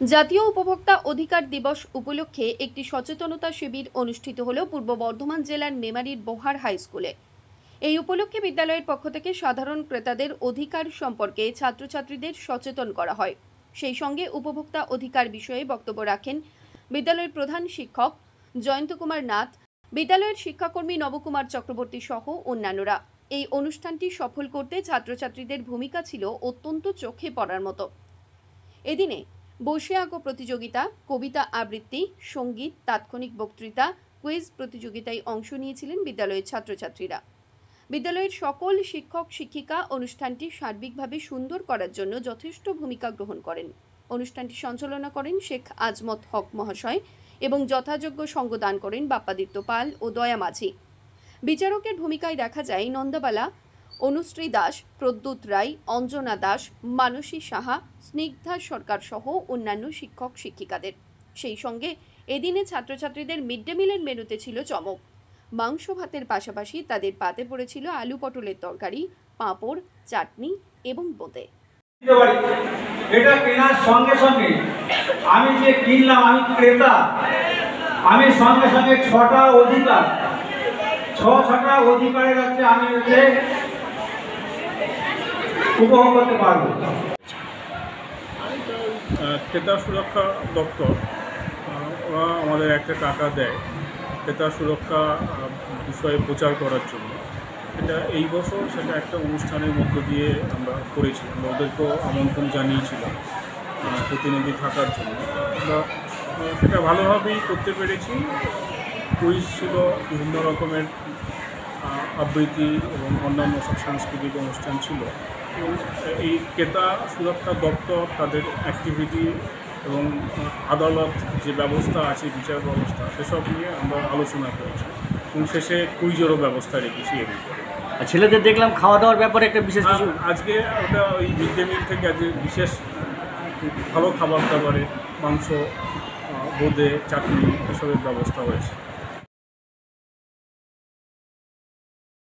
জাতীয় উপভোক্তা অধিকার দিবস উপলক্ষে একটি সচেতনতা শিবির অনুষ্ঠিত হল পূর্ব বর্ধমান জেলার মেমারির বোহার হাই স্কুলে। এই উপলক্ষে বিদ্যালয়ের পক্ষ থেকে সাধারণ ক্রেতাদের অধিকার সম্পর্কে ছাত্রছাত্রীদের সচেতন করা হয়। সেই সঙ্গে উপভোক্তা অধিকার বিষয়ে বক্তব্য রাখেন বিদ্যালয়ের প্রধান শিক্ষক জয়ন্ত কুমার নাথ, বিদ্যালয়ের শিক্ষাকর্মী নবকুমার চক্রবর্তী সহ অন্যান্যরা। এই অনুষ্ঠানটি সফল করতে ছাত্রছাত্রীদের ভূমিকা ছিল অত্যন্ত চোখে পড়ার মতো। এদিনে বসে আঁকো প্রতিযোগিতা, কবিতা আবৃত্তি, সঙ্গীত, তাৎক্ষণিক বক্তৃতা, কুইজ প্রতিযোগিতায় অংশ নিয়েছিলেন বিদ্যালয়ের ছাত্রছাত্রীরা। বিদ্যালয়ের সকল শিক্ষক শিক্ষিকা অনুষ্ঠানটি সার্বিকভাবে সুন্দর করার জন্য যথেষ্ট ভূমিকা গ্রহণ করেন। অনুষ্ঠানটি সঞ্চালনা করেন শেখ আজমত হক মহাশয় এবং যথাযোগ্য সঙ্গ দান করেন বাপ্পাদিত্য পাল ও দয়া মাঝি। বিচারকের ভূমিকায় দেখা যায় নন্দাবালা, অনুশ্রী দাস, প্রদ্যুৎ রায়, অঞ্জনা দাস, মানসী সাহা, স্নিগ্ধা সরকার সহ অন্যান্য শিক্ষক শিক্ষিকাদের। সেই সঙ্গে এদিনে ছাত্রছাত্রীদের মিড ডে মিলের মেনুতে ছিল চমক। মাংস ভাতের পাশাপাশি তাদের পাতে পড়েছিল আলু পটলের তরকারি, পাঁপড়, চাটনি এবং বোঁদে। এটা কেনার সঙ্গে সঙ্গে আমি যে কিনলাম, আমি ক্রেতা, আমি সঙ্গে সঙ্গে ছটা অধিকারের কাছে আমি উপভোগ করতে পারবো। ক্রেতা সুরক্ষা দপ্তর ওরা আমাদের একটা টাকা দেয় ক্রেতা সুরক্ষা বিষয়ে প্রচার করার জন্য। এটা এই বছর সেটা একটা অনুষ্ঠানের মধ্য দিয়ে আমরা করেছিলাম, ওদেরকেও আমন্ত্রণ জানিয়েছিলাম প্রতিনিধি থাকার জন্য। আমরা সেটা ভালোভাবেই করতে পেরেছি। কুইজ ছিল, বিভিন্ন রকমের আবৃত্তি এবং অন্যান্য সব সাংস্কৃতিক অনুষ্ঠান ছিল। এবং এই ক্রেতা সুরক্ষা দপ্তর তাদের অ্যাক্টিভিটি এবং আদালত যে ব্যবস্থা আছে, বিচার ব্যবস্থা, সেসব নিয়ে আমরা আলোচনা করেছি এবং শেষে কুইজেরও ব্যবস্থা রেখেছি। এর আর ছেলেদের দেখলাম খাওয়া দাওয়ার ব্যাপারে একটা বিশেষ কিছু আজকে ওটা ওই মিড ডে মিল থেকে আজকে বিশেষ ভালো খাবার দাবারের মাংস, বোঁদে, চাটনি এসবের ব্যবস্থা হয়েছে।